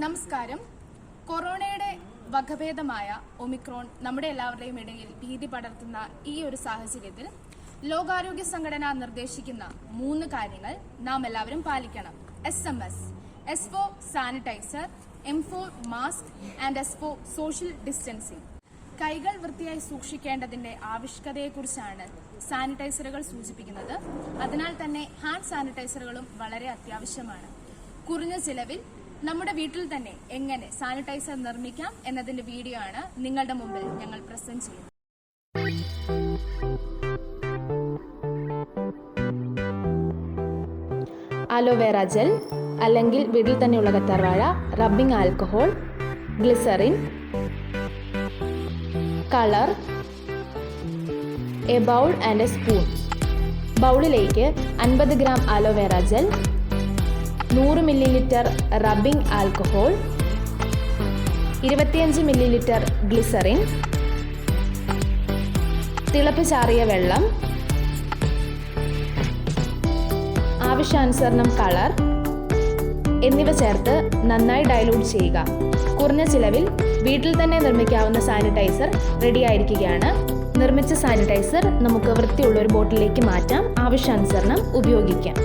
നമസ്കാരം. കൊറോണയുടെ വകഭേദമായ ഒമിക്രോൺ നമ്മുടെ എല്ലാവരുടെയും ഇടയിൽ ഭീതി പടർത്തുന്ന ഈ ഒരു സാഹചര്യത്തിൽ ലോകാരോഗ്യ സംഘടന നിർദ്ദേശിക്കുന്ന 3 കാര്യങ്ങൾ നാം എല്ലാവരും പാലിക്കണം. SMS, S for sanitizer, M for mask and S for social distancing. കൈകൾ വൃത്തിയായി സൂക്ഷിക്കേണ്ടതിന്റെ ആവശ്യകതയെക്കുറിച്ചാണ് സാനിറ്റൈസറുകൾ സൂചിപ്പിക്കുന്നത്. അതിനാൽ തന്നെ ഹാൻഡ് സാനിറ്റൈസറുകളും വളരെ അത്യാവശ്യമാണ്. കുറഞ്ഞ ചിലവിൽ നമ്മുടെ വീട്ടിൽ തന്നെ എങ്ങനെ സാനിറ്റൈസർ നിർമ്മിക്കാം എന്നതിന്റെ വീഡിയോ ആണ് നിങ്ങളുടെ മുമ്പിൽ ഞങ്ങൾ പ്രസന്റ് ചെയ്യുന്നത്. അലോവേറ ജെൽ അല്ലെങ്കിൽ വീട്ടിൽ തന്നെയുള്ള കറ്റാർവാഴ, rubbing alcohol, glycerin, colour, a bowl and a spoon. ബൗളിലേക്ക് 50 gram aloe vera gel, 100 millilitre rubbing alcohol, 25 millilitre glycerin, തിളപ്പിച്ചാറിയ വെള്ളം, ആവശ്യാനുസരണം കളർ എന്നിവ ചേർത്ത് നന്നായി ഡൈലൂട്ട് ചെയ്യുക. കുറഞ്ഞ ചിലവിൽ വീട്ടിൽ തന്നെ നിർമ്മിക്കാവുന്ന സാനിറ്റൈസർ റെഡിയായിരിക്കുകയാണ്. നിർമ്മിച്ച സാനിറ്റൈസർ നമുക്ക് വൃത്തിയുള്ള ഒരു ബോട്ടിലേക്ക് മാറ്റാം. ആവശ്യാനുസരണം ഉപയോഗിക്കാം.